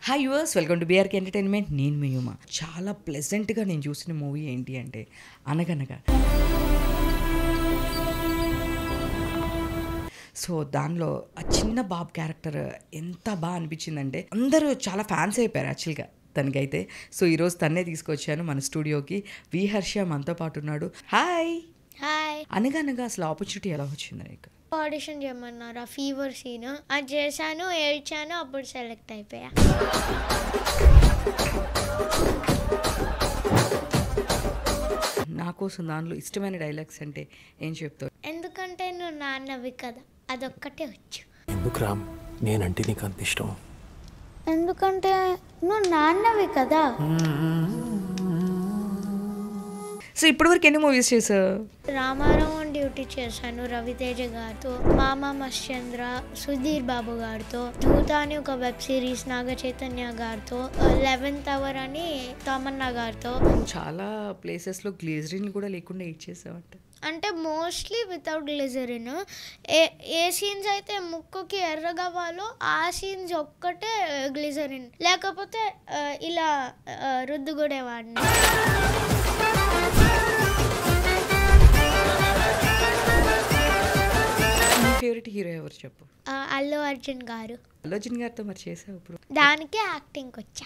Hi yours, welcome to BRK entertainment. నేను మీ యుమ. చాలా ప్లెజెంట్గా నేను చూసిన మూవీ ఏంటి అంటే అనగనగా. సో దానిలో ఆ చిన్న బాబు క్యారెక్టర్ ఎంత బాగా అనిపించిందంటే అందరూ చాలా ఫ్యాన్స్ అయిపోయారు యాక్చువల్గా తనకైతే. సో ఈరోజు తన్నే తీసుకొచ్చాను మన స్టూడియోకి. వి హర్ష మనతో పాటు ఉన్నాడు. హాయ్. హాయ్. అనగనగా అసలు ఆపర్చునిటీ ఎలా వచ్చింది నీకు? ఆడిషన్ చేయమన్నారు. ఆ ఫీవర్ సీన్ అది చేశాను, ఏడ్చాను, అప్పుడు సెలెక్ట్ అయిపోయా. నా కోసం దానిలో ఇష్టమైన డైలాగ్స్ అంటే ఏం చెప్తావు? ఎందుకంటే నువ్వు నాన్నవి కదా, అదొక్కటే వచ్చు. ఎందుకు రామ్ నేనంటే నీకు అంత ఇష్టం? ఎందుకంటే నువ్వు నాన్నవి కదా. సో ఇప్పటివరకు ఎన్ని మూవీస్ చేసావు? రామారావు డ్యూటీ చేశాను రవితేజ గారితో, మామ మశ్చంద్ర, సుధీర్ బాబు గారితో, దూత అని ఒక వెబ్ సిరీస్ నాగ చైతన్య గారితో, 11th అవర్ అని తమన్నా గారితో. చాలా ప్లేసెస్లో గ్లేజరిన్ కూడా లేకుండా ఇచ్చేసావంట. అంటే మోస్ట్లీ వితౌట్ గ్లిజరిన్. ఏ సీన్స్ అయితే ముక్కుకి ఎర్రగవ్వాలో ఆ సీన్స్ ఒక్కటే గ్లిజరిన్, లేకపోతే ఇలా రుద్దుగుడేవాడిని. మీ ఫేవరెట్ హీరో ఎవరు చెప్పు? అల్లు అర్జున్ గారు. అల్లు అర్జున్ గారితో మరి చేసావు ఇప్పుడు? దానికే యాక్టింగ్కి వచ్చా.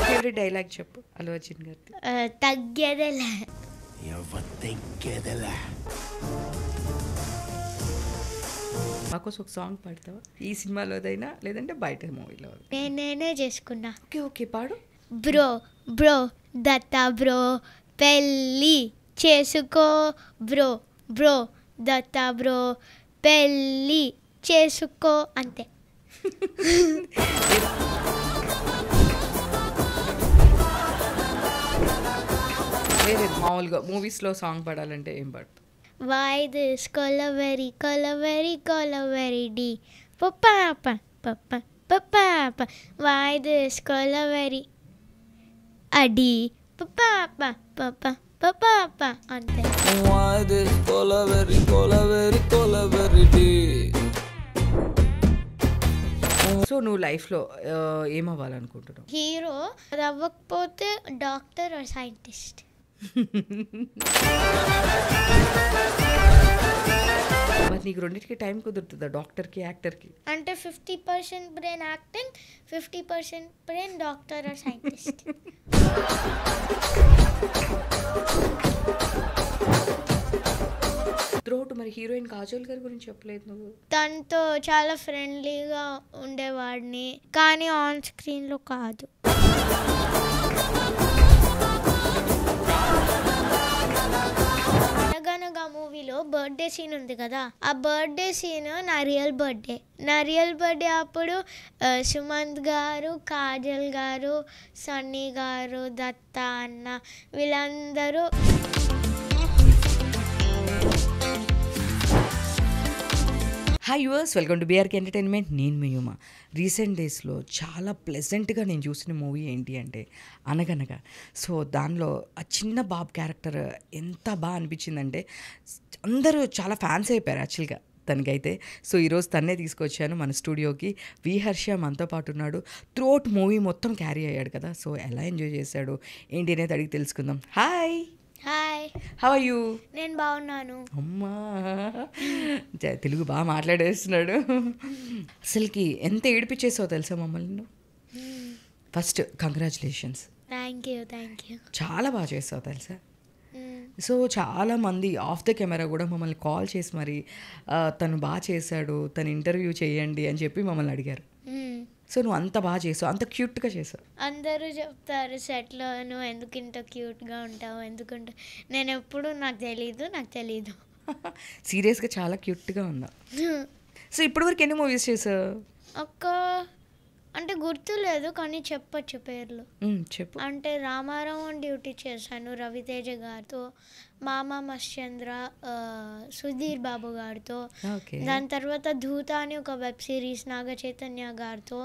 ఫేవరెట్ డైలాగ్ చెప్పు అల్లు అర్జున్ గారిది. తగ్గేదేలే. మాకోసం ఒక సాంగ్ పాడతావా? ఈ సినిమాలోదైనా లేదంటే బయట మూవీలో? నేనే చేసుకున్నా. ఓకే ఓకే, పాడు. బ్రో బ్రో దత్తా బ్రో పెళ్ళి చేసుకో, బ్రో బ్రో దత్తా బ్రో పెళ్ళి చేసుకో, అంతే. వేరే మామూలుగా మూవీస్లో సాంగ్ పాడాలంటే ఏం పాడతావు? Why this కొలవెరి కొలవెరి కొలవెరి డి పప్ప పప్ప పప్ప. Why this కొలవెరి అడి పప్ప పప్ప పప్ప, అంతే. సో నువ్వు లైఫ్లో ఏమవ్వాలనుకుంటున్నావు? హీరో. అది అవ్వకపోతే డాక్టర్ ఆర్ సైంటిస్ట్. మరి నీకు రెండింటికి టైం కుదురుతుందా, డాక్టర్కి యాక్టర్కి? అంటే 50% brain acting, 50% brain doctor or scientist. త్రోట్ మరి హీరోయిన్ కాజల్ గారి గురించి చెప్పలేదు నువ్వు. తనతో చాలా ఫ్రెండ్లీగా ఉండేవాడిని, కానీ ఆన్ స్క్రీన్లో కాదు. అనగనగా మూవీలో బర్త్డే సీన్ ఉంది కదా, ఆ బర్త్డే సీన్ నా రియల్ బర్త్డే అప్పుడు సుమంత్ గారు, కాజల్ గారు, సన్నీ గారు, దత్తా అన్న వీళ్ళందరూ. Hi yours, welcome to BRK entertainment. నేను మీ యుమ. రీసెంట్ డేస్లో చాలా ప్లెజెంట్గా నేను చూసిన మూవీ ఏంటి అంటే అనగనగా. సో దానిలో ఆ చిన్న బాబు క్యారెక్టర్ ఎంత బాగా అనిపించిందంటే అందరూ చాలా ఫ్యాన్స్ అయిపోయారు యాక్చువల్గా తనకైతే. సో ఈరోజు తన్నే తీసుకొచ్చాను మన స్టూడియోకి. వి హర్ష మనతో పాటు ఉన్నాడు. త్రూఅవుట్ మూవీ మొత్తం క్యారీ అయ్యాడు కదా. సో ఎలా ఎంజాయ్ చేశాడు ఏంటి అనేది అడిగి తెలుసుకుందాం. Hi. Hi. How are you? నేను బాగున్నాను. అమ్మా, తెలుగు బాగా మాట్లాడేస్తున్నాడు. అసలుకి ఎంత ఏడిపించేసావు తెలుసా మమ్మల్ని నువ్వు. First congratulations. Thank you. చాలా బాగా చేస్తావు తెలుసా. సో చాలామంది ఆఫ్ ద కెమెరా కూడా మమ్మల్ని కాల్ చేసి మరి తను బాగా చేశాడు, తను ఇంటర్వ్యూ చేయండి అని చెప్పి మమ్మల్ని అడిగారు. సో నువ్వు అంత బాగా చేసావు, అంత క్యూట్గా చేసావు. అందరూ చెప్తారు సెట్లో నువ్వు ఎందుకు ఇంత క్యూట్గా ఉంటావు, ఎందుకంటే నేను ఎప్పుడు నాకు తెలీదు. సీరియస్గా చాలా క్యూట్గా ఉన్నా. సో ఇప్పటివరకు ఎన్ని మూవీస్ చేసావు? అంటే గుర్తులేదు, కానీ చెప్పచ్చు పేర్లు. చెప్పు. అంటే రామారావు డ్యూటీ చేశాను రవితేజ గారితో, మామ మశ్చంద్ర, సుధీర్ బాబు గారితో. దాని తర్వాత దూత అని ఒక వెబ్ సిరీస్ నాగ చైతన్య గారితో.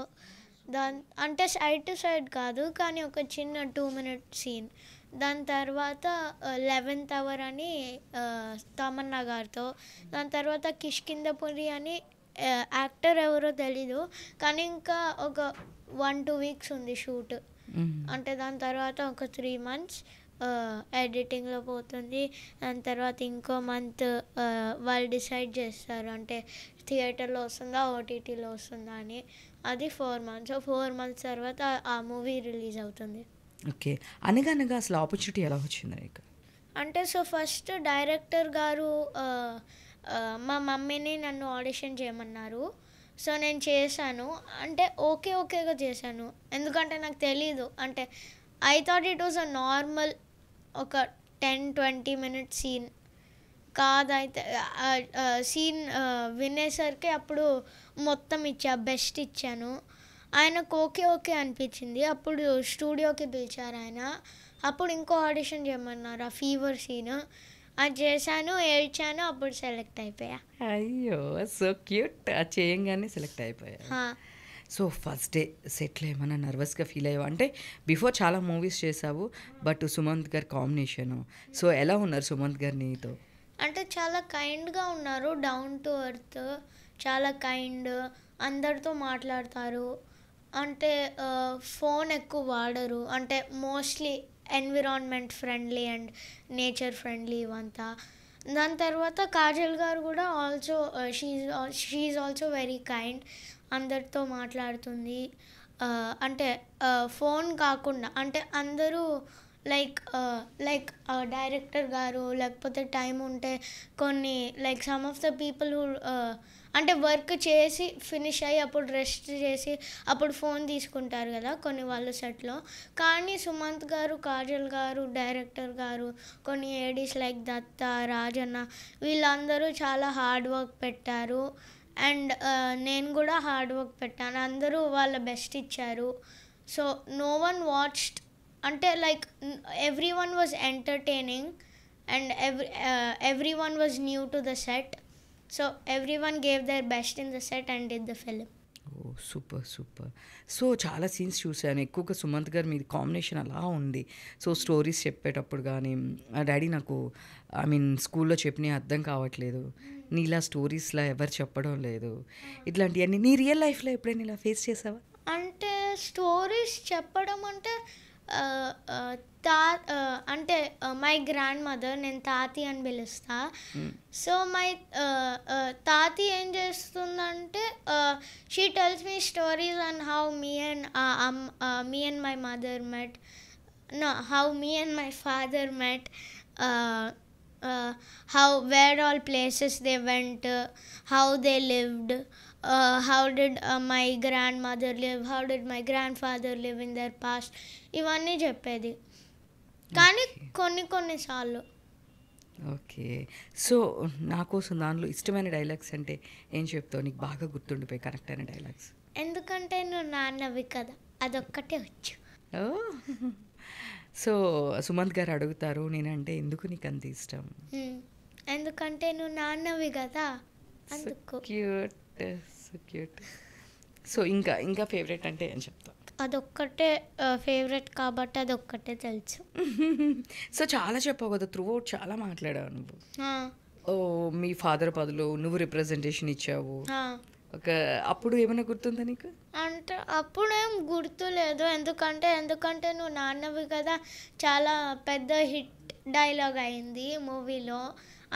అంటే సైడ్ టు సైడ్ కాదు, కానీ ఒక చిన్న 2 minute సీన్. దాని తర్వాత 11th అవర్ అని తమన్నా గారితో. దాని తర్వాత కిష్కిందపురి అని యాక్టర్ ఎవరో తెలీదు, కానీ ఇంకా ఒక 1-2 వీక్స్ ఉంది షూట్. అంటే దాని తర్వాత ఒక 3 months ఎడిటింగ్లో పోతుంది. దాని తర్వాత ఇంకో మంత్ వాళ్ళు డిసైడ్ చేస్తారు, అంటే థియేటర్లో వస్తుందా ఓటీటీలో వస్తుందా అని. అది 4 months. సో 4 months తర్వాత ఆ మూవీ రిలీజ్ అవుతుంది. ఓకే. అనగనగా అసలు ఆపర్చునిటీ ఎలా వచ్చింది నీకు? అంటే సో ఫస్ట్ డైరెక్టర్ గారు మా మమ్మీని నన్ను ఆడిషన్ చేయమన్నారు. సో నేను చేశాను. అంటే ఓకేగా చేశాను, ఎందుకంటే నాకు తెలీదు. అంటే I thought it was a normal ఒక 10-20 minute సీన్ కాదైతే. సీన్ వినేసరికి అప్పుడు మొత్తం బెస్ట్ ఇచ్చాను. ఆయనకు ఓకే అనిపించింది. అప్పుడు స్టూడియోకి పిలిచారు ఆయన. అప్పుడు ఇంకో ఆడిషన్ చేయమన్నారు, ఆ ఫీవర్ సీన్. అది చేశాను, ఏడ్చాను, అప్పుడు సెలెక్ట్ అయిపోయా. అయ్యో సో క్యూట్. అది చేయంగానే సెలెక్ట్ అయిపోయా. హా. సో ఫస్ట్ డే సెట్లో ఏమన్నా నర్వస్గా ఫీల్ అయ్యావు? అంటే బిఫోర్ చాలా మూవీస్ చేసావు, బట్ సుమంత్ గారి కాంబినేషను. సో ఎలా ఉన్నారు సుమంత్ గారు నీతో? అంటే చాలా కైండ్గా ఉన్నారు, డౌన్ టు ఎర్త్, చాలా కైండ్, అందరితో మాట్లాడతారు. అంటే ఫోన్ ఎక్కువ వాడరు, అంటే mostly environment friendly and nature friendly ఇవంతా. దాని తర్వాత కాజల్ గారు కూడా also she also very kind, అందరితో మాట్లాడుతుంది. అంటే ఫోన్ కాకుండా, అంటే అందరూ లైక్ డైరెక్టర్ గారు లేకపోతే టైం ఉంటే కొన్ని like some of the people who అంటే వర్క్ చేసి ఫినిష్ అయ్యి అప్పుడు రెస్ట్ చేసి అప్పుడు ఫోన్ తీసుకుంటారు కదా కొన్ని వాళ్ళు సెట్లో. కానీ సుమంత్ గారు, కాజల్ గారు, డైరెక్టర్ గారు, కొన్ని ఏడీస్ లైక్ దత్త, రాజన్న, వీళ్ళందరూ చాలా హార్డ్ వర్క్ పెట్టారు. అండ్ నేను కూడా హార్డ్ వర్క్ పెట్టాను. అందరూ వాళ్ళ బెస్ట్ ఇచ్చారు. సో నో వన్ వాచ్డ్, అంటే like everyone was entertaining and everyone was new to the set. So everyone gave their best in the set and did the film. Oh super. So చాలా scenes చూశాను, ఎక్కువగా సుమంత్ గారు మీది combination అలా ఉంది. So stories చెప్పేటప్పుడు కానీ daddy నాకు స్కూల్లో చెప్పినవి అర్థం కావట్లేదు, నీలా స్టోరీస్లా ఎవరు చెప్పడం లేదు, ఇట్లాంటివన్నీ నీ రియల్ లైఫ్లో ఎప్పుడైనా ఇలా ఫేస్ చేసావా? అంటే స్టోరీస్ చెప్పడం అంటే అంటే మై గ్రాండ్ మదర్, నేను తాతి అని పిలుస్తా. సో మై తాతి ఏం చేస్తుందంటే she tells me stories on how me and my mother met, how me and my father met, where all places they went, how they lived, how did my grandmother live, how did my grandfather live in their past, ఇవన్నీ చెప్పేది. కానీ కొన్నిసార్లు. Okay. So నా కోసం దానిలో ఇష్టమైన dialogues అంటే ఏం చెప్తావు, నీకు బాగా గుర్తుండిపోయి కరెక్ట్ అయిన డైలాగ్స్? ఎందుకంటే నువ్వు నాన్నవి కదా, అదొక్కటే వచ్చు. సో సుమంత్ గారు అడుగుతారు, నేనంటే ఎందుకు నీకు అంత ఇష్టం? ఎందుకంటే నువ్వు నాన్నవి కదా, అందుకు. క్యూట్. సో ఇంకా ఫేవరెట్ అంటే ఏం చెప్తావు? అదొక్కటే ఫేవరెట్ కాబట్టి అదొక్కటే తెలుసు. సో చాలా చెప్పావు కదా, త్రూ అవుట్ చాలా మాట్లాడావు నువ్వు. మీ ఫాదర్ బదులు నువ్వు రిప్రజెంటేషన్ ఇచ్చావు. అప్పుడు ఏమైనా గుర్తుందా నీకు? అంటే అప్పుడేం గుర్తులేదు, ఎందుకంటే నువ్వు నాన్నవి కదా చాలా పెద్ద హిట్ డైలాగ్ అయింది మూవీలో,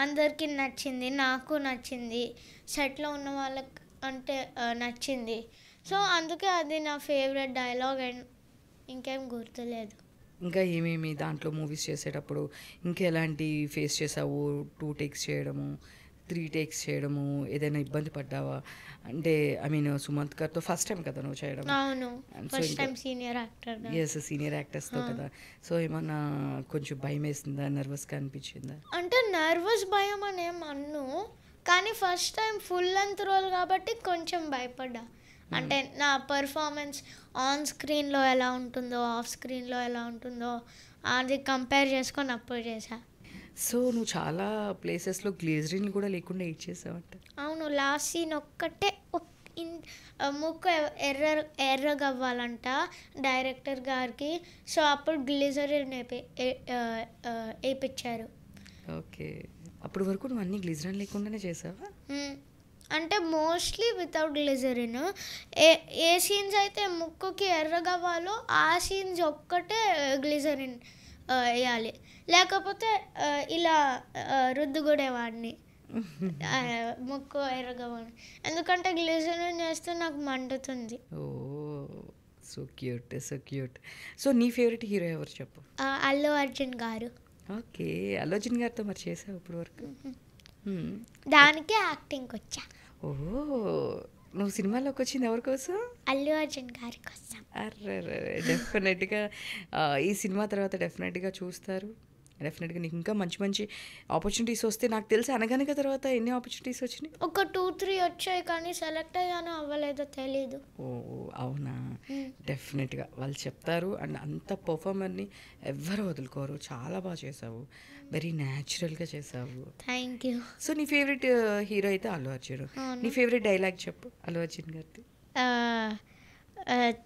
అందరికీ నచ్చింది, నాకు నచ్చింది, సెట్లో ఉన్న వాళ్ళకి అంటే నచ్చింది. సో అందుకే అది నా ఫేవరెట్ డైలాగ్ అండ్ ఇంకేం గుర్తులేదు. ఇంకా ఏమేమి దాంట్లో మూవీస్ చేసేటప్పుడు ఇంకా ఎలాంటి ఫేస్ చేసావు? 2 takes చేయడము, 3 takes చేయడము, ఏదైనా ఇబ్బంది పడ్డావా? అంటే సుమంత్ గారితో ఫస్ట్ టైం కదా నువ్వు చేయడం? అవును, first time senior actor. Yes, senior యాక్టర్స్తో కదా. సో ఏమన్నా కొంచెం భయం వేసిందా, నర్వస్గా అనిపించిందా? అంటే నర్వస్ భయం అని ఏం అన్ను, కానీ first time full length role కాబట్టి కొంచెం భయపడ్డా. అంటే నా పర్ఫార్మెన్స్ ఆన్ స్క్రీన్లో ఎలా ఉంటుందో, ఆఫ్ స్క్రీన్లో ఎలా ఉంటుందో అది కంపేర్ చేసుకొని అప్పుడు చేశా. సో నువ్వు చాలా ప్లేసెస్లో గ్లిజరిన్ కూడా లేకుండా ఇచ్చేసావంట. అవును, లాస్ట్ సీన్ ఒక్కటే ముక్కు ఎర్రగా అవ్వాలంట డైరెక్టర్ గారికి. సో అప్పుడు గ్లిజరిన్ వేయించారు. ఓకే. అప్పటి వరకు నువ్వు అన్ని గ్లిజరిన్ లేకుండానే చేసావా? అంటే మోస్ట్లీ వితౌట్ గ్లిజరిన్. ఏ ఏ సీన్స్ అయితే ముక్కుకి ఎర్రగవ్వాలో ఆ సీన్స్ ఒక్కటే గ్లిజరిన్ వేయాలి, లేకపోతే ఇలా రుద్దుగుడేవాడిని ముక్కు ఎర్రగవ్వాలి, ఎందుకంటే గ్లిజరిన్ వేస్తే నాకు మండుతుంది. Oh so cute, so cute. So నీ ఫేవరెట్ హీరో ఎవరు చెప్పు? అల్లు అర్జున్ గారు. ఓకే, అల్లు అర్జున్ గారితో మరి చేసావు ఇప్పుడు వరకు? దానికి యాక్టింగ్కి వచ్చా. ఓ నువ్వు సినిమాలోకి వచ్చింది ఎవరి కోసం? అల్లు అర్జున్ గారి కోసం. అర్రే డెఫినెట్గా ఈ సినిమా తర్వాత డెఫినెట్గా చూస్తారు. డెఫినెట్గా నీకు ఇంకా మంచి మంచి ఆపర్చునిటీస్ వస్తే. నాకు తెలిసి అనగనగా తర్వాత ఎన్ని ఆపర్చునిటీస్ వచ్చినాయి? ఒక 2-3 వచ్చాయి, కానీ సెలెక్ట్ అయ్యానో అవ్వలేదో తెలీదు. ఓ అవునా? డెఫినెట్గా వాళ్ళు చెప్తారు. అండ్ అంత పర్ఫార్మర్ని ఎవ్వరు వదులుకోరు. చాలా బాగా చేసావు, వెరీ న్యాచురల్గా చేసావు. Thank you. సో నీ ఫేవరెట్ హీరో అయితే అల్లు అర్జున్. నీ ఫేవరెట్ డైలాగ్ చెప్పు అల్లు అర్జున్ గారిది.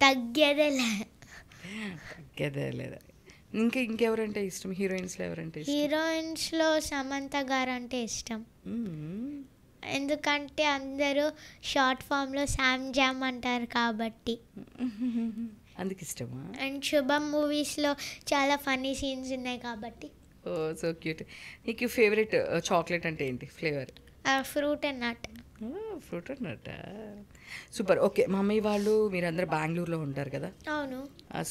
తగ్గేదేలే. తగ్గేదే లేదా? ఇంకెవరంటే ఇష్టం? హీరోయిన్స్లో ఎవరంటే ఇష్టం? హీరోయిన్స్లో సమంత గారు అంటే ఇష్టం, ఎందుకంటే అందరూ షార్ట్ ఫామ్లో శామ్ జామ్ అంటారు కాబట్టి. అందుకు ఇష్టమా? అండ్ శుభం మూవీస్లో చాలా ఫన్నీ సీన్స్ ఉన్నాయి కాబట్టి. Oh so cute. నీకు ఫేవరెట్ చాక్లెట్ అంటే ఏంటి flavour? Fruit and nut. Fruit and nut. Super. Okay, mummy వాళ్ళు మీరందరూ బెంగళూరులో ఉంటారు కదా? అవును.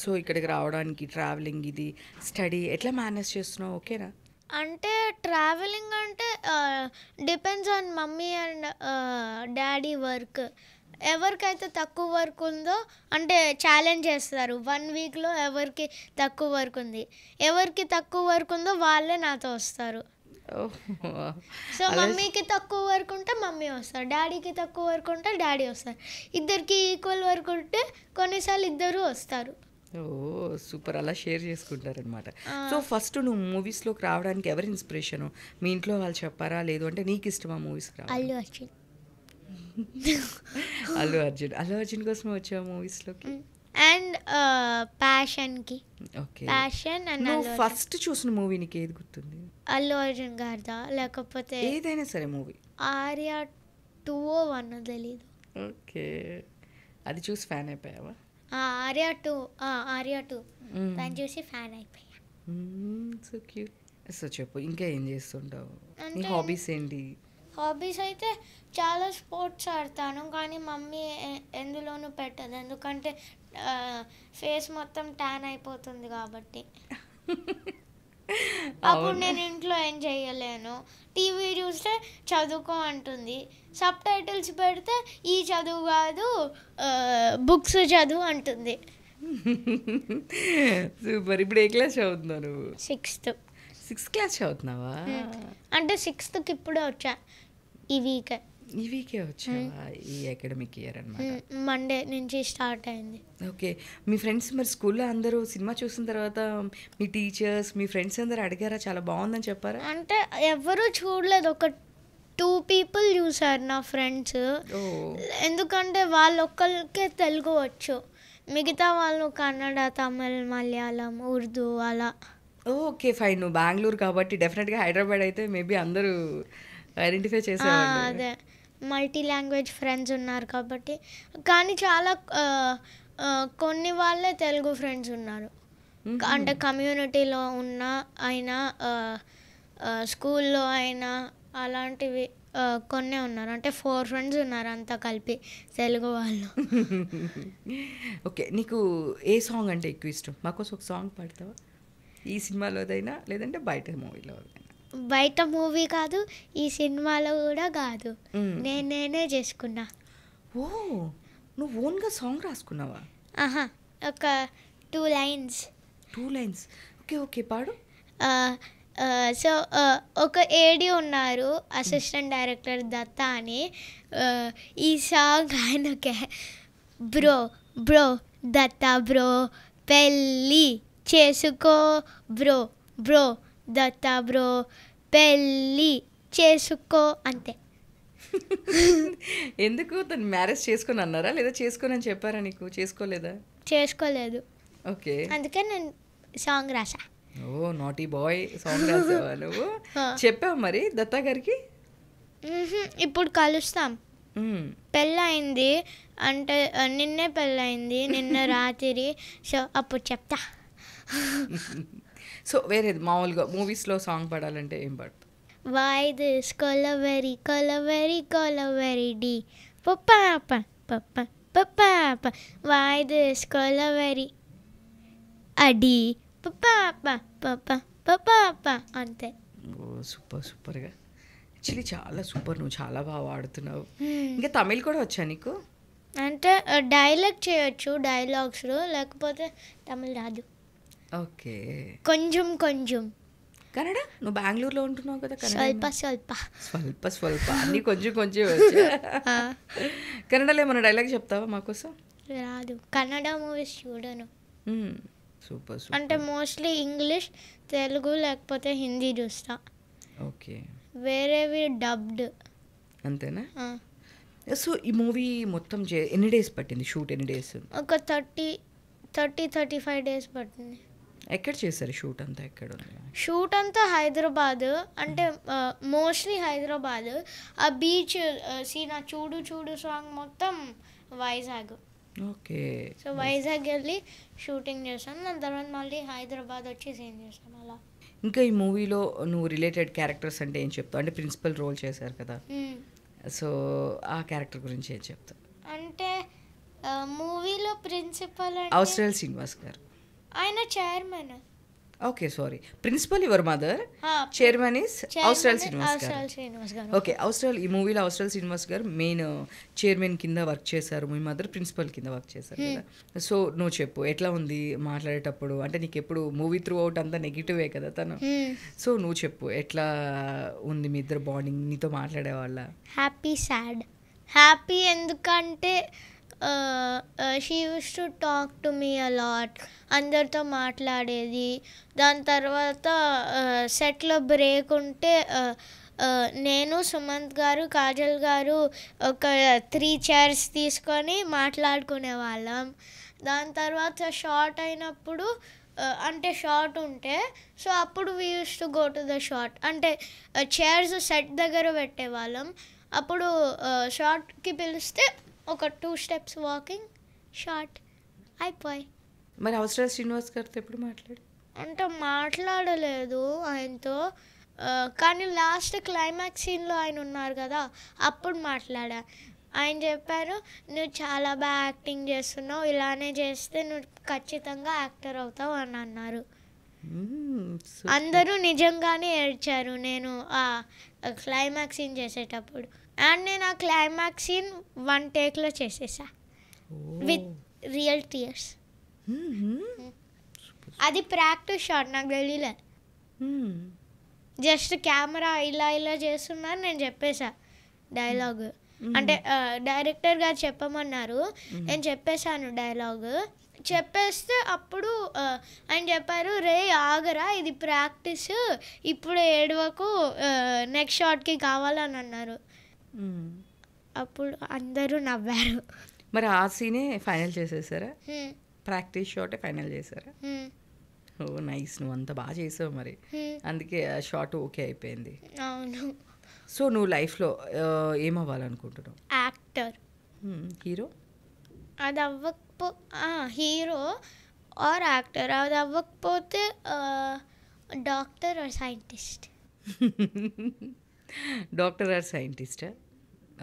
సో ఇక్కడికి రావడానికి ట్రావెలింగ్, ఇది స్టడీ ఎట్లా మేనేజ్ చేస్తున్నావు? ఓకేనా? అంటే ట్రావెలింగ్ అంటే depends on mummy and daddy work. ఎవరికైతే తక్కువ వర్క్ ఉందో అంటే ఛాలెంజ్ చేస్తారు 1 వీక్లో. ఎవరికి తక్కువ వర్క్ ఉంది, ఎవరికి తక్కువ వర్క్ ఉందో వాళ్ళే నాతో వస్తారు. సో మమ్మీకి తక్కువ వర్క్ ఉంటే మమ్మీ వస్తారు, డాడీకి తక్కువ వర్క్ ఉంటే డాడీ వస్తారు. ఇద్దరికి ఈక్వల్ వర్క్ ఉంటే కొన్నిసార్లు ఇద్దరు వస్తారు. ఓ సూపర్, అలా షేర్ చేసుకుంటారనమాట. సో ఫస్ట్ నువ్వు మూవీస్లోకి రావడానికి ఎవరి ఇన్స్పిరేషను? మీ ఇంట్లో వాళ్ళు చెప్పారా, లేదు అంటే నీకు ఇష్టమా మూవీస్కి రావడం? అల్లు అర్జున్. అల్లు అర్జున్ కోసమే వచ్చావు మూవీస్లోకి? అండ్ ప్యాషన్కి. ఓకే, ప్యాషన్ అండ్ ఫస్ట్ చూసిన మూవీ నీకు ఏది గుర్తుంది? అల్లు అర్జున్ గారిదా, లేకపోతే ఏదైనా సరే మూవీ. ఆర్యా 2 1 తెలీదు. ఓకే, అది చూసి ఫ్యాన్ అయిపోయావా? ఆర్యా 2 దాన్ని చూసి ఫ్యాన్ అయిపోయా. So cute. సో చెప్పు, ఇంకా ఏం చేస్తుంటావు? నీ హాబీస్ ఏంటి? హాబీస్ అయితే చాలా స్పోర్ట్స్ ఆడతాను, కానీ మమ్మీ ఎందులోనూ పెట్టదు, ఎందుకంటే ఫేస్ మొత్తం ట్యాన్ అయిపోతుంది కాబట్టి. అప్పుడు నేను ఇంట్లో ఏం చేయలేను. టీవీ చూస్తే చదువుకో అంటుంది, సబ్ టైటిల్స్ పెడితే ఈ చదువు కాదు బుక్స్ చదువు అంటుంది. సూపర్. ఇప్పుడు ఏ క్లాస్ చదువుతున్నావు నువ్వు? 6th క్లాస్ చదువుతున్నావా? అంటే 6th ఇప్పుడే వచ్చా, ఈ వీకే వచ్చావా? ఈ అకాడమిక్ ఇయర్ అన్నమాట. మండే నుంచి స్టార్ట్ అయింది. ఓకే, మీ ఫ్రెండ్స్ మరి స్కూల్లో అందరూ సినిమా చూసిన తర్వాత మీ టీచర్స్, మీ ఫ్రెండ్స్ అందరూ అడిగారా చాలా బాగుందని చెప్పారా? అంటే ఎవరు చూడలేదు, ఒక 2 people చూసారు నా ఫ్రెండ్స్. ఎందుకంటే వాళ్ళొక్కరికే తెలుగు వచ్చు, మిగతా వాళ్ళు కన్నడ, తమిళ్, మలయాళం, ఉర్దూ అలా. Okay fine. నువ్వు బెంగళూరు కాబట్టి డెఫినెట్గా హైదరాబాద్ అయితే మేబీ అందరూ ఐడెంటిఫై చేసేవాళ్ళు. అదే మల్టీ లాంగ్వేజ్ ఫ్రెండ్స్ ఉన్నారు కాబట్టి. కానీ చాలా కొన్ని వాళ్ళే తెలుగు ఫ్రెండ్స్ ఉన్నారు, అంటే కమ్యూనిటీలో ఉన్న అయినా స్కూల్లో అయినా అలాంటివి కొన్నే ఉన్నారు. అంటే 4 friends ఉన్నారు అంతా కలిపి తెలుగు వాళ్ళు. ఓకే, నీకు ఏ సాంగ్ అంటే ఎక్కువ ఇష్టం? మాకోసం ఒక సాంగ్ పాడతావా? ఈ సినిమాలోదైనా లేదంటే బయట మూవీలో? బయట మూవీ కాదు, ఈ సినిమాలో కూడా కాదు, నేనే చేసుకున్నా. ఓ, నువ్వు ఓన్గా సాంగ్ రాసుకున్నావా? ఒక 2 lines. ఓకే ఓకే, పాడు. సో ఒక ఏడి ఉన్నారు, అసిస్టెంట్ డైరెక్టర్ దత్త అని. ఈ సాంగ్ ఆయనకే. బ్రో దత్త బ్రో పెళ్ళి చేసుకో, బ్రో దత్త బ్రో పెళ్ళి చేసుకో, అంతే. ఎందుకు? తను మ్యారేజ్ చేసుకొని అన్నారా లేదా చేసుకొని అని చెప్పారా నీకు? చేసుకోలేదు. ఓకే, అందుకే నేను సాంగ్ రాసా. ఓ నాటీ బాయ్, సాంగ్ రాసావా నువ్వు? చెప్పావు మరి దత్తా గారికి? ఇప్పుడు కలుస్తాం. పెళ్ళయింది అంటే నిన్నే పెళ్ళయింది నిన్న రాత్రి. సో అప్పుడు చెప్తా. సో వేరేది మామూలుగా మూవీస్లో సాంగ్ పాడాలంటే ఏం పాడతావు? Why this కొలవెరి కొలవెరి కొలవెరి డి పప్ప పప్ప పప్ప why this కొలవెరి అడి పప్ప పప్ప పప్ప అంతే. ఓ సూపర్గా యాక్చువల్లీ చాలా సూపర్, నువ్వు చాలా బాగా వాడుతున్నావు. ఇంకా తమిళ్ కూడా వచ్చా నీకు? అంటే డైలాగ్ చేయొచ్చు, డైలాగ్స్లో, లేకపోతే తమిళ్ రాదు. ఓకే, కొంచెం కొంచెం. కన్నడ? నువ్వు బెంగళూరులో ఉంటున్నావు కదా, స్వల్ప స్వల్ప స్వల్ప అన్ని కొంచెం వచ్చా. కన్నడలో ఏమన్నా డైలాగ్ చెప్తావా మాకోసం? రాదు, కన్నడ మూవీస్ చూడను. సూపర్. అంటే మోస్ట్లీ ఇంగ్లీష్, తెలుగు లేకపోతే హిందీ చూస్తా. ఓకే, వేరేవి డబ్డ్. అంతేనా? సో ఈ మూవీ మొత్తం ఎన్ని డేస్ పట్టింది షూట్? ఎన్ని డేస్? ఒక 35 డేస్ పట్టింది. ఎక్కడ చేశారు షూట్ అంతా? ఎక్కడ ఉంది షూట్ అంతా? హైదరాబాద్, అంటే మోస్ట్లీ హైదరాబాద్. ఆ బీచ్ సీనా చూడు చూడు సాంగ్ మొత్తం వైజాగ్. ఓకే, సో వైజాగ్ వెళ్ళి షూటింగ్ చేసాం, దాని తర్వాత మళ్ళీ హైదరాబాద్ వచ్చి సీన్ చేసాం అలా. ఇంకా ఈ మూవీలో నువ్వు రిలేటెడ్ క్యారెక్టర్స్ అంటే ఏం చెప్తావు? అంటే ప్రిన్సిపల్ రోల్ చేశారు కదా, సో ఆ క్యారెక్టర్ గురించి ఏం చెప్తావు? అంటే మూవీలో ప్రిన్సిపల్ అవసరాల్ శ్రీనివాస్ గారు, ఆయన chairman. Okay, sorry, principal your mother, chairman is Avasarala Srinivas గారు. ఓకే, ఈ మూవీలో అవసరాల్ శ్రీనివాస్ గారు మెయిన్ చైర్మన్ కింద వర్క్ చేశారు, మీ మదర్ ప్రిన్సిపల్ కింద వర్క్ చేశారు కదా. సో నువ్వు చెప్పు, ఎట్లా ఉంది మాట్లాడేటప్పుడు? అంటే నీకు ఎప్పుడు మూవీ త్రూ అవుట్ అంతా నెగిటివే కదా తను, సో నువ్వు చెప్పు ఎట్లా ఉంది మీ ఇద్దరు బాండింగ్, నీతో మాట్లాడే వాళ్ళ? Happy, sad. హ్యాపీ ఎందుకంటే she use to talk to me a lot, అందరితో మాట్లాడేది. దాని తర్వాత సెట్లో బ్రేక్ ఉంటే నేను, సుమంత్ గారు, కాజల్ గారు ఒక 3 చైర్స్ తీసుకొని మాట్లాడుకునే వాళ్ళం. దాని తర్వాత షార్ట్ అయినప్పుడు అంటే షార్ట్ ఉంటే సో అప్పుడు we use to go to the short, అంటే చైర్స్ సెట్ దగ్గర పెట్టేవాళ్ళం. అప్పుడు షార్ట్కి పిలిస్తే ఒక 2 స్టెప్స్ వాకింగ్, షార్ట్ అయిపోయి. మరి అవసరాల్ శ్రీనివాస్ గారితో ఎప్పుడు అంటే మాట్లాడలేదు ఆయనతో, కానీ లాస్ట్ క్లైమాక్స్ సీన్లో ఆయన ఉన్నారు కదా, అప్పుడు మాట్లాడా. ఆయన చెప్పారు, నువ్వు చాలా బాగా యాక్టింగ్ చేస్తున్నావు, ఇలానే చేస్తే నువ్వు ఖచ్చితంగా యాక్టర్ అవుతావు అని అన్నారు. అందరూ నిజంగానే ఏడ్చారు నేను ఆ క్లైమాక్స్ సీన్ చేసేటప్పుడు. అండ్ నేను ఆ క్లైమాక్స్ సీన్ 1 టేక్లో చేసేసా విత్ రియల్ టీయర్స్. అది ప్రాక్టీస్ షాట్, నాకు తెలియలే. జస్ట్ కెమెరా ఇలా ఇలా చేస్తున్నారు, నేను చెప్పేసా డైలాగ్. అంటే డైరెక్టర్ గారు చెప్పమన్నారు, నేను చెప్పేశాను డైలాగ్. చెప్పేస్తే అప్పుడు ఆయన చెప్పారు, రే ఆగరా ఇది ప్రాక్టీస్, ఇప్పుడు ఏడవకు, నెక్స్ట్ షాట్కి కావాలని అన్నారు. అప్పుడు అందరూ నవ్వారు. మరి ఆ సీనే ఫైనల్ చేసేసారా? ప్రాక్టీస్ షాటే ఫైనల్ చేశారా? ఓ నైస్, నువ్వు అంత బాగా చేసావు మరి, అందుకే ఆ షాట్ ఓకే అయిపోయింది. అవును. సో నువ్వు లైఫ్లో ఏమవ్వాలనుకుంటున్నావు? యాక్టర్. హీరో? అది హీరో ఆర్ యాక్టర్. అది అవ్వకపోతే doctor or scientist. Doctor or సైంటిస్టా?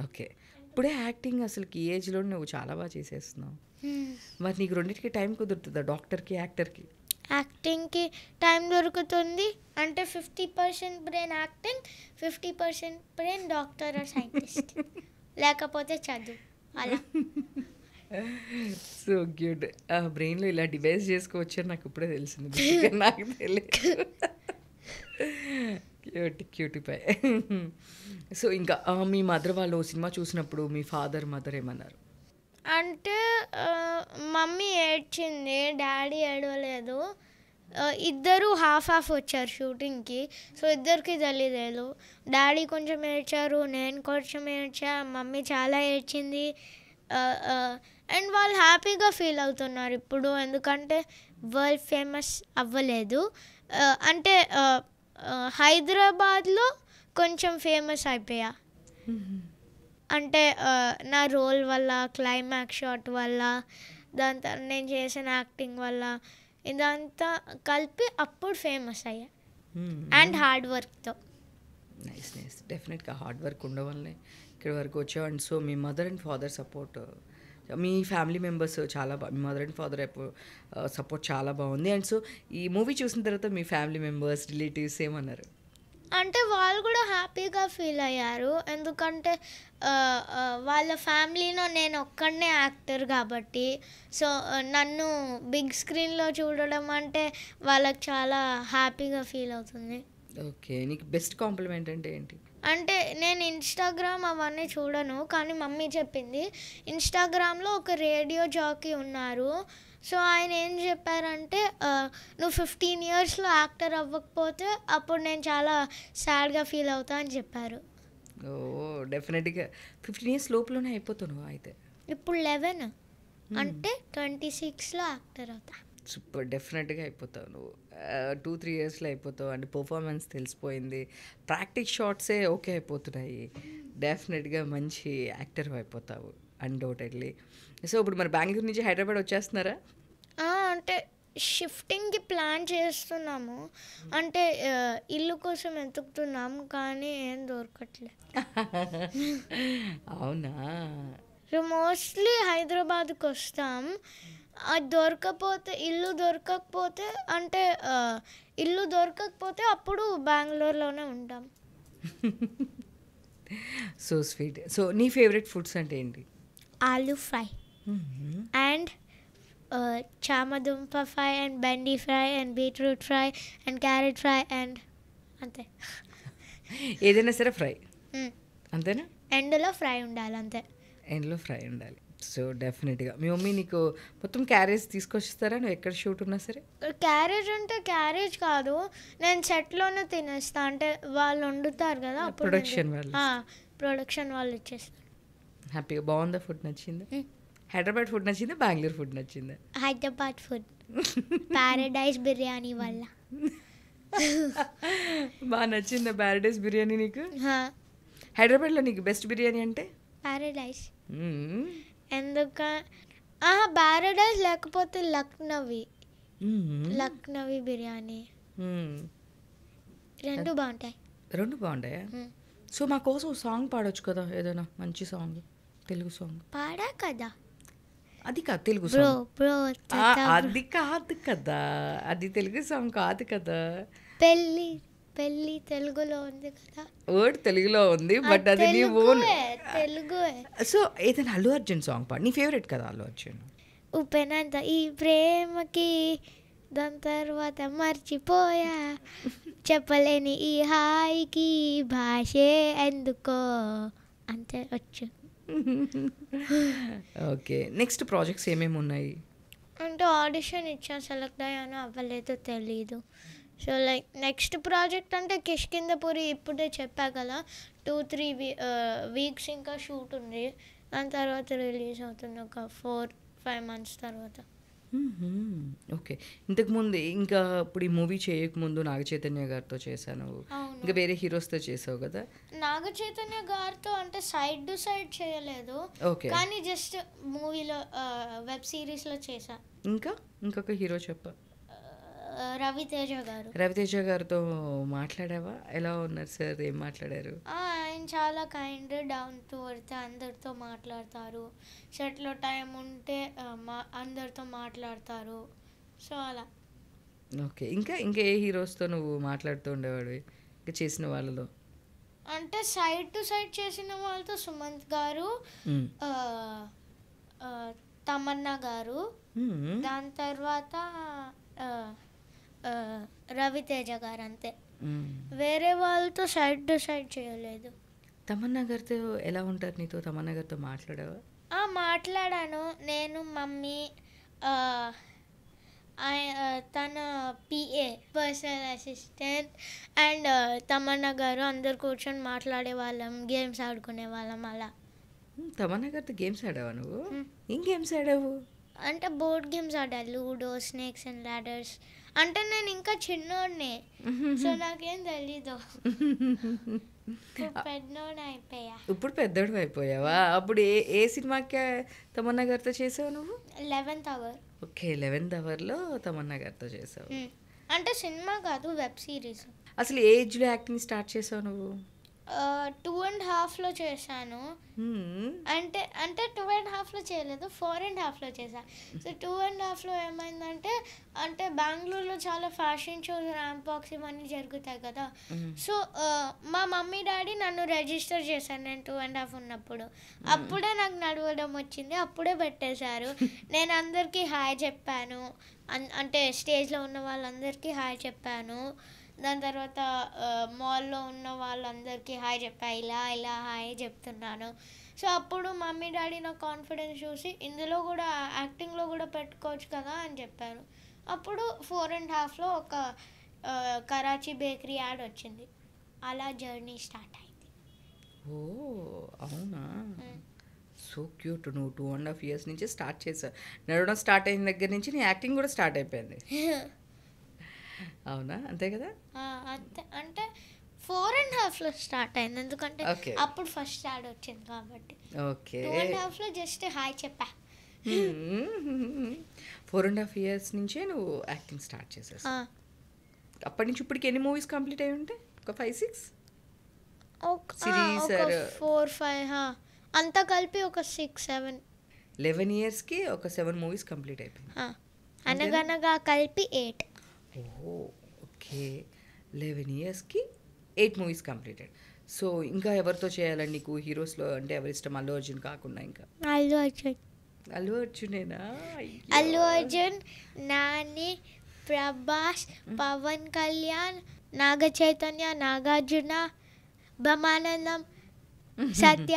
ఓకే. ఇప్పుడే యాక్టింగ్ అసలుకి ఈ ఏజ్లో నువ్వు చాలా బాగా చేసేస్తున్నావు. మరి నీకు రెండింటికి టైం కుదురుతుందా, డాక్టర్కి యాక్టర్కి? యాక్టింగ్కి టైం దొరుకుతుంది, అంటే 50% brain acting, 50% brain doctor or scientist, లేకపోతే చదువు అలా. So cute. ఆ బ్రెయిన్లో ఇలా డివైస్ చేసుకోవచ్చు నాకు ఇప్పుడే తెలిసింది, నాకు తెలియదు. క్యూటిపై. సో ఇంకా మీ మదర్ వాళ్ళు సినిమా చూసినప్పుడు మీ ఫాదర్ మదర్ ఏమన్నారు? అంటే మమ్మీ ఏడ్చింది, డాడీ ఏడవలేదు. ఇద్దరు హాఫ్ వచ్చారు షూటింగ్కి, సో ఇద్దరికి తెలియలేదు. డాడీ కొంచెం ఏడ్చారు, నేను కొంచెం ఏడ్చా, మమ్మీ చాలా ఏడ్చింది. అండ్ వాళ్ళు హ్యాపీగా ఫీల్ అవుతున్నారు ఇప్పుడు, ఎందుకంటే వరల్డ్ ఫేమస్ అవ్వలేదు, అంటే హైదరాబాద్లో కొంచెం ఫేమస్ అయిపోయా. అంటే నా రోల్ వల్ల, క్లైమాక్స్ షాట్ వల్ల, దాని తర్వాత నేను చేసిన యాక్టింగ్ వల్ల, ఇదంతా కలిపి అప్పుడు ఫేమస్ అయ్యా. అండ్ హార్డ్ వర్క్తో. Nice nice. డెఫినెట్గా హార్డ్ వర్క్ ఉండవల్లనే ఇక్కడి వరకు వచ్చావు. And so me mother and father support, me family members చాలా మీ మదర్ అండ్ ఫాదర్ సపోర్ట్ చాలా బాగుంది. అండ్ సో ఈ మూవీ చూసిన తర్వాత మీ ఫ్యామిలీ మెంబర్స్, రిలేటివ్స్ ఏమన్నారు? అంటే వాళ్ళు కూడా హ్యాపీగా ఫీల్ అయ్యారు. ఎందుకంటే వాళ్ళ ఫ్యామిలీలో నేను ఒక్కడనే యాక్టర్ కాబట్టి. సో నన్ను బిగ్ స్క్రీన్లో చూడడం అంటే వాళ్ళకి చాలా హ్యాపీగా ఫీల్ అవుతుంది. ఓకే. నీకు బెస్ట్ కాంప్లిమెంట్ అంటే ఏంటి? అంటే నేను ఇన్స్టాగ్రామ్ అవన్నీ చూడను, కానీ మమ్మీ చెప్పింది ఇన్స్టాగ్రామ్లో ఒక రేడియో జాకీ ఉన్నారు. సో ఆయన ఏం చెప్పారంటే నువ్వు 15 yearsలో యాక్టర్ అవ్వకపోతే అప్పుడు నేను చాలా సాడ్గా ఫీల్ అవుతా అని చెప్పారు. ఓ డెఫినెట్గా 15 years లోపలనే అయిపోతావు అయితే. ఇప్పుడు 11 అంటే 26లో యాక్టర్ అవుతా. సూపర్. డెఫినెట్గా అయిపోతావు నువ్వు. 2-3 yearsలో అయిపోతావు. అంటే పర్ఫార్మెన్స్ తెలిసిపోయింది, ప్రాక్టీస్ షాట్సే ఓకే అయిపోతున్నాయి. డెఫినెట్గా మంచి యాక్టర్ అయిపోతావు అన్డౌటెడ్లీ. సో ఇప్పుడు మరి బెంగళూరు నుంచి హైదరాబాద్ వచ్చేస్తున్నారా? అంటే షిఫ్టింగ్కి ప్లాన్ చేస్తున్నాము. అంటే ఇల్లు కోసం వెతుకుతున్నాం, కానీ ఏం దొరకట్లే. అవునా? సో మోస్ట్లీ హైదరాబాద్కి వస్తాం. అది దొరకకపోతే, ఇల్లు దొరకకపోతే అప్పుడు బెంగళూరులోనే ఉంటాం. So sweet. సో నీ ఫేవరెట్ ఫుడ్స్ అంటే ఏంటి? ఆలూ ఫ్రై అండ్ చామదుంప ఫ్రై అండ్ బెండి fry and beetroot fry and carrot fry and అంతే. ఏదైనా సరే ఫ్రై అంతేనా? ఎండ్లో ఫ్రై ఉండాలి అంతే. ఎండ్లో ఫ్రై ఉండాలి. సో డెఫినెట్గా మీ మమ్మీ నీకు మొత్తం క్యారేజ్ తీసుకొచ్చిస్తారా నువ్వు ఎక్కడ షూట్ ఉన్నా సరే? క్యారేజ్ అంటే క్యారేజ్ కాదు, నేను సెట్లోనే తినేస్తా. అంటే వాళ్ళు వండుతారు కదా, ప్రొడక్షన్ వాళ్ళు ఇచ్చేస్తారు. హ్యాపీగా. బాగుందా? ఫుడ్ నచ్చిందా? హైదరాబాద్ ఫుడ్ నచ్చిందా, బెంగళూరు ఫుడ్ నచ్చిందా? హైదరాబాద్ ఫుడ్ ప్యారడైజ్ బిర్యానీ వల్ల. బాగా నచ్చిందా ప్యారడైజ్ బిర్యానీ నీకు? హైదరాబాద్లో నీకు బెస్ట్ బిర్యానీ అంటే? ప్యారడైజ్. ప్యారడైజ్ లేకపోతే లక్నవీ బిర్యానీ. రెండు బాగుంటాయా? సో మా కోసం సాంగ్ పాడొచ్చు కదా, ఏదైనా మంచి సాంగ్, తెలుగు సాంగ్. పాడా కదా. అది కాదు తెలుగు సాంగ్. అది కాదు కదా, అది తెలుగు సాంగ్ కాదు కదా. పెళ్ళి తెలుగులో ఉంది కదా. వర్డ్ తెలుగులో ఉంది, బట్ అది నీ ఓన్ తెలుగు. సో ఏదైనా అల్లు అర్జున్ సాంగ్ పాడు. నీ ఫేవరెట్ కదా అల్లు అర్జున్. ఉపెనంత ఈ ప్రేమకి, దాని తర్వాత మర్చిపోయా, చెప్పలేని ఈ హాయికి భాషే ఎందుకో, అంతే వచ్చు. ఓకే. నెక్స్ట్ ప్రాజెక్ట్స్ ఏమేమి ఉన్నాయి? అంటే ఆడిషన్ ఇచ్చాను, సెలెక్ట్ అయ్యాను, అవ్వలేదో తెలీదు. సో లైక్ నెక్స్ట్ ప్రాజెక్ట్ అంటే కిష్కిందపురి, ఇప్పుడే చెప్పా కదా 2-3 weeks ఇంకా షూట్ ఉంది. దాని తర్వాత రిలీజ్ అవుతుంది ఒక 4-5 months తర్వాత. ఓకే. ఇంతకుముందు ఇంకా ఇప్పుడు ఈ మూవీ చేయకముందు నాగ చైతన్య గారితో చేశాను, ఇంకా వేరే హీరోస్తో చేసావు కదా? నాగ చైతన్య గారితో అంటే సైడ్ టు సైడ్ చేయలేదు, కానీ జస్ట్ మూవీలో వెబ్ సిరీస్లో చేశా. ఇంకొక హీరో చెప్పా. రవితేజ గారితో మాట్లాడావా? ఎలా ఉన్నారు సార్? ఏం మాట్లాడారు? ఆయన చాలా కైండ్, డౌన్ టు ఎర్త్, అందరితో మాట్లాడతారు. సెట్లో టైం ఉంటే అందరితో మాట్లాడతారు. సో అలా. ఓకే. ఇంకా ఏ హీరోస్తో నువ్వు మాట్లాడుతూ ఉండేవాడు ఇంకా చేసిన వాళ్ళలో? అంటే సైడ్ టు సైడ్ చేసిన వాళ్ళతో సుమంత్ గారు, తమన్నా గారు, దాని తర్వాత రవితేజ గారు, అంతే. వేరే వాళ్ళతో సైడ్ టు సైడ్ చేయలేదు. తమన్నా గారితో ఎలా ఉంటారు నీతో? తమన్నా గారితో మాట్లాడావా? మాట్లాడాను. నేను, మమ్మీ, తన PA, personal assistant and Tamannaah గారు అందరు కూర్చొని మాట్లాడే వాళ్ళం, గేమ్స్ ఆడుకునే వాళ్ళం అలా. తమన్నా గారితో గేమ్స్ ఆడావా నువ్వు? ఏం గేమ్స్ ఆడావు? అంటే బోర్డ్ గేమ్స్ ఆడా, లూడో, స్నేక్స్ అండ్ లాడర్స్. అంటే నేను ఇంకా చిన్నోడినే, సో నాకేం తెలీదు. పెద్దోడు అయిపోయా. ఇప్పుడు పెద్దోడు అయిపోయావా? అప్పుడు ఏ ఏ సినిమాకి తమన్నా గారితో చేసావు నువ్వు? 11th hour. ఓకే, 11th అవర్లో తమన్నా గారితో చేసావు. అంటే సినిమా కాదు, వెబ్ సిరీస్. అసలు ఏ ఏజ్లో యాక్టింగ్ స్టార్ట్ చేసావు నువ్వు? 2.5లో చేశాను. హ్మ్. అంటే 2.5లో చేయలేదు, 4.5లో చేశాను. సో 2.5లో ఏమైందంటే, అంటే బెంగళూరులో చాలా ఫ్యాషన్ షోస్, ర్యాంప్ వాక్స్ ఇవన్నీ జరుగుతాయి కదా. సో మా మమ్మీ డాడీ నన్ను రిజిస్టర్ చేశాను నేను 2.5 ఉన్నప్పుడు. అప్పుడే నాకు నడవడం వచ్చింది, అప్పుడే పెట్టేశారు. నేను అందరికీ హాయ్ చెప్పాను, అంటే స్టేజ్లో ఉన్న వాళ్ళందరికీ హాయ్ చెప్పాను. దాని తర్వాత మాల్లో ఉన్న వాళ్ళందరికీ హాయ్ చెప్పా, ఇలా ఇలా హాయ్ చెప్తున్నాను. సో అప్పుడు మమ్మీ డాడీ నా కాన్ఫిడెన్స్ చూసి ఇందులో కూడా యాక్టింగ్లో కూడా పెట్టుకోవచ్చు కదా అని చెప్పారు. అప్పుడు 4.5లో ఒక కరాచీ బేకరీ యాడ్ వచ్చింది. అలా జర్నీ స్టార్ట్ అయింది. ఓ అవునా, సో క్యూట్. నువ్వు 2.5 years నుంచి స్టార్ట్ చేసావు. నడవడం స్టార్ట్ అయిన దగ్గర నుంచి నీ యాక్టింగ్ కూడా స్టార్ట్ అయిపోయింది. అవునా, అంతే కదా? అంతే, అంటే 4.5లో స్టార్ట్ అయింది, ఎందుకంటే Okay. అప్పుడు ఫస్ట్ యాడ్ వచ్చింది కాబట్టి. ఓకే. 2.5లో జస్ట్ హాయ్ చెప్పా. 4.5 years నుంచే నువ్వు యాక్టింగ్ స్టార్ట్ చేసేసావు. అప్పటి నుంచి ఇప్పటికి ఎన్ని మూవీస్ కంప్లీట్ అయి ఉంటాయి? ఒక 5-6 సిరీస్? 4-5 అంతా కలిపి ఒక 6-7. 11 yearsకి ఒక 7 మూవీస్ కంప్లీట్ అయిపోయింది. అనగనగా కలిపి 8. ఓహో, ఓకే. 11 yearsకి 8 movies completed. సో ఇంకా ఎవరితో చేయాలండి నీకు హీరోస్లో? అంటే ఎవరి ఇష్టం, అల్లు అర్జున్ కాకుండా ఇంకా? అల్లు అర్జున్. అల్లు అర్జునేనా? అల్లు అర్జున్, నాని, ప్రభాస్, పవన్ కళ్యాణ్, నాగ చైతన్య, నాగార్జున, బ్రహ్మానందం, సత్య,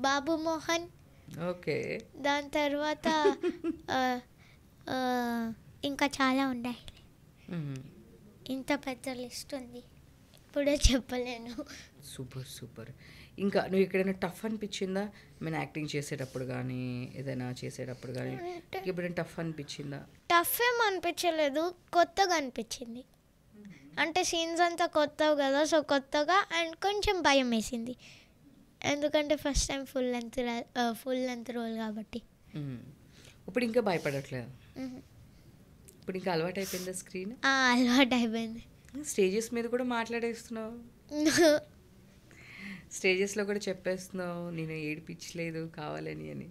బాబు మోహన్. ఓకే. దాని తర్వాత ఇంకా చాలా ఉన్నాయి. ఇంత పెద్ద లిస్ట్ ఉంది, ఇప్పుడే చెప్పలేను. Super super. ఇంకా నువ్వు ఎక్కడైనా టఫ్ అనిపించిందా? నేను యాక్టింగ్ చేసేటప్పుడు కానీ ఏదైనా చేసేటప్పుడు కానీ ఎప్పుడైనా టఫ్ అనిపించిందా? టఫ్ ఏం అనిపించలేదు, కొత్తగా అనిపించింది. అంటే సీన్స్ అంతా కొత్తవి కదా, సో కొత్తగా అండ్ కొంచెం భయం వేసింది, ఎందుకంటే first time full length role కాబట్టి. ఇప్పుడు ఇంకా భయపడట్లేదు? ఇప్పుడు ఇంకా అలవాటు అయిపోయిందా స్క్రీన్? అలవాటు అయిపోయింది. స్టేజెస్ మీద కూడా మాట్లాడేస్తున్నావు, స్టేజెస్లో కూడా చెప్పేస్తున్నావు నేను ఏడిపించలేదు కావాలని అని,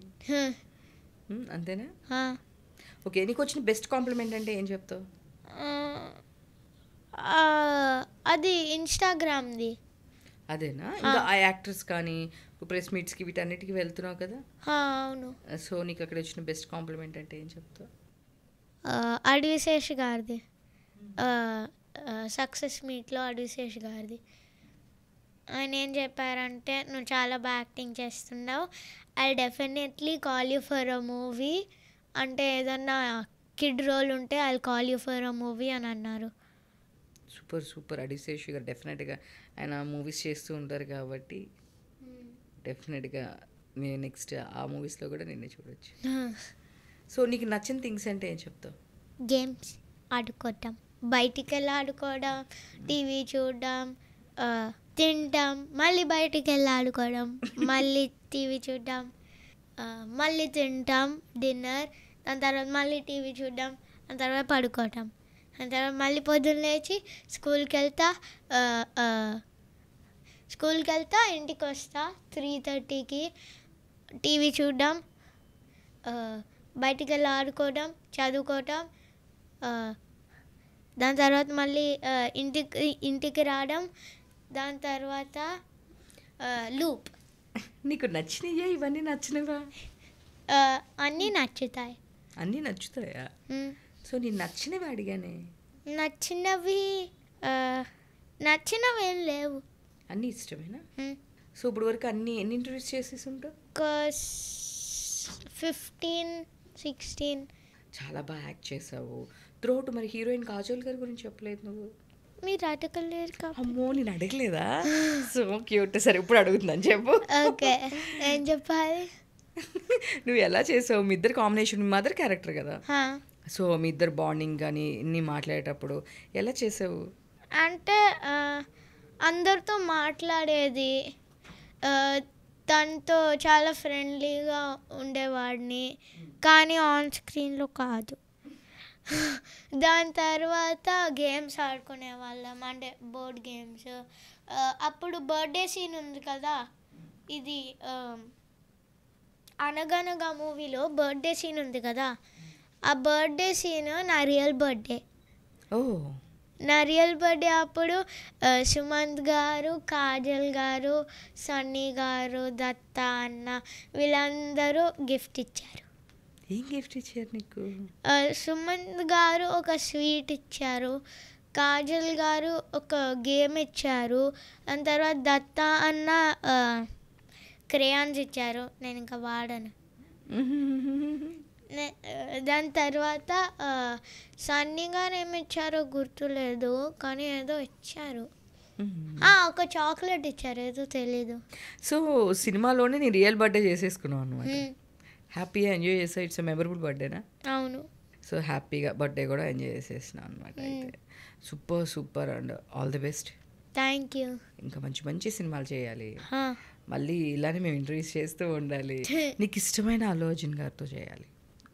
అంతేనా? ఓకే. నీకు వచ్చిన బెస్ట్ కాంప్లిమెంట్ అంటే ఏం చెప్తావు? అది ఇన్స్టాగ్రామ్ది. అదేనా? ఇంకా ఆ యాక్టర్స్ కానీ ప్రెస్ మీట్స్కి వీటన్నిటికి వెళ్తున్నావు కదా? అవును. సో నీకు అక్కడ వచ్చిన బెస్ట్ కాంప్లిమెంట్ అంటే ఏం చెప్తావు? అడివిశేష్ గారిది, సక్సెస్ మీట్లో అడివిశేష్ గారిది. ఆయన ఏం చెప్పారంటే, నువ్వు చాలా బాగా యాక్టింగ్ చేస్తున్నావు, I definitely call you for a movie, అంటే ఏదన్నా కిడ్ రోల్ ఉంటే I call you for a movie అని అన్నారు. Super super. అడిశేష్ గారు డెఫినెట్గా ఆయన మూవీస్ చేస్తూ ఉంటారు కాబట్టి డెఫినెట్గా నేను నెక్స్ట్ ఆ మూవీస్లో కూడా నిన్నే చూడొచ్చు. సో నీకు నచ్చిన థింగ్స్ అంటే ఏం చెప్తావు? గేమ్స్ ఆడుకోవటం, బయటికి వెళ్ళి ఆడుకోవడం, టీవీ చూడడం, తినడం, మళ్ళీ బయటికి వెళ్ళి ఆడుకోవడం, మళ్ళీ టీవీ చూడడం, మళ్ళీ తింటాం డిన్నర్, దాని తర్వాత మళ్ళీ టీవీ చూడడం, దాని తర్వాత పడుకోవటం, దాని తర్వాత మళ్ళీ పొద్దున్న లేచి స్కూల్కి వెళ్తా ఇంటికి వస్తా 3:30కి, టీవీ చూడడం, బయటికి వెళ్ళి ఆడుకోవడం, చదువుకోవటం, దాని తర్వాత మళ్ళీ ఇంటికి రావడం, దాని తర్వాత లూప్. నీకు నచ్చినాయా ఇవన్నీ? నచ్చినవా? అన్నీ నచ్చుతాయి. అన్నీ నచ్చుతాయా? సో నేను నచ్చినవి అడిగానే. నచ్చినవి ఏం లేవు, అన్నీ ఇష్టమేనా? సో ఇప్పుడు వరకు ఎన్ని ఇంటర్వ్యూస్ చేసేసి ఉంటావు? 15-16. చాలా బాగా యాక్ట్ చేసావు త్రూఅవుట్. మరి హీరోయిన్ కాజోల్ గారి గురించి చెప్పలేదు నువ్వు. మీరు అడగలేరు కాబట్టి. అమ్మో, నేను అడగలేదా? So cute. సరే ఇప్పుడు అడుగుతున్నాను, చెప్పు. ఓకే, ఏం చెప్పాలి? నువ్వు ఎలా చేసావు? మీ ఇద్దరు కాంబినేషన్, మీ మదర్ క్యారెక్టర్ కదా, సో మీ ఇద్దరు బాండింగ్ కానీ ఇన్ని మాట్లాడేటప్పుడు ఎలా చేసావు? అంటే అందరితో మాట్లాడేది. తనతో చాలా ఫ్రెండ్లీగా ఉండేవాడిని, కానీ ఆన్ స్క్రీన్లో కాదు. దాని తర్వాత గేమ్స్ ఆడుకునేవాళ్ళం, అంటే బోర్డ్ గేమ్స్. అప్పుడు బర్త్డే సీన్ ఉంది కదా, ఇది అనగనగా మూవీలో బర్త్డే సీన్ ఉంది కదా, ఆ బర్త్డే సీన్ నా రియల్ బర్త్డే. నా రియల్ బర్త్డే అప్పుడు సుమంత్ గారు, కాజల్ గారు, సన్నీ గారు, దత్త అన్న వీళ్ళందరూ గిఫ్ట్ ఇచ్చారు. ఏం గిఫ్ట్ ఇచ్చారు నీకు? సుమంత్ గారు ఒక స్వీట్ ఇచ్చారు, కాజల్ గారు ఒక గేమ్ ఇచ్చారు, దాని తర్వాత దత్త అన్న క్రేయాన్స్ ఇచ్చారు, నేను ఇంకా వాడను. దాని తర్వాత సన్నీ గారు ఏమి ఇచ్చారో గుర్తులేదు, కానీ ఏదో ఇచ్చారు. ఒక చాక్లెట్ ఇచ్చారు, ఏదో తెలీదు. సో సినిమాలోనే నీ రియల్ బర్త్డే చేసేసుకున్నావు అనమాట. హ్యాపీగా ఎంజాయ్ చేసావు. ఇట్స్ మెమరబుల్ బర్త్డేనా? అవును. సో హ్యాపీగా బర్త్డే కూడా ఎంజాయ్ చేసేసినావు అనమాట. అయితే super and all the best. Thank you. ఇంకా మంచి మంచి సినిమాలు చేయాలి, మళ్ళీ ఇలానే మేము ఇంటర్వ్యూస్ చేస్తూ ఉండాలి. నీకు ఇష్టమైన అల్లు అర్జున్ గారితో చేయాలి,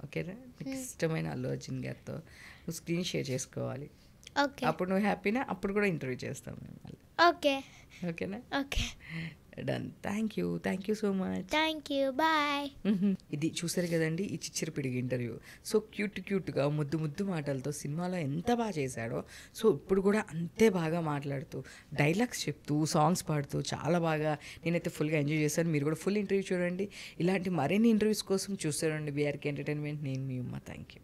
ఓకేనా? నీకు ఇష్టమైన అల్లు అర్జున్ గారితో నువ్వు స్క్రీన్ షేర్ చేసుకోవాలి. ఓకే. అప్పుడు నువ్వు హ్యాపీనా? అప్పుడు కూడా ఇంటర్వ్యూ చేస్తాం మేము మళ్ళీ. ఓకే. ఓకేనా? Okay. Done. Thank you so much. Thank you. Bye. ఇది చూసారు కదండి ఈ చిచ్చర పిడిగి ఇంటర్వ్యూ. సో క్యూట్గా ముద్దు మాటలతో సినిమాలో ఎంత బాగా చేశాడో, సో ఇప్పుడు కూడా అంతే బాగా మాట్లాడుతూ డైలాగ్స్ చెప్తూ సాంగ్స్ పాడుతూ చాలా బాగా నేనైతే ఫుల్గా ఎంజాయ్ చేశాను. మీరు కూడా ఫుల్ ఇంటర్వ్యూ చూడండి. ఇలాంటి మరిన్ని ఇంటర్వ్యూస్ కోసం చూస్తారండి బీఆర్కే ఎంటర్టైన్మెంట్. నేను మీ ఉమ్మ. Thank you.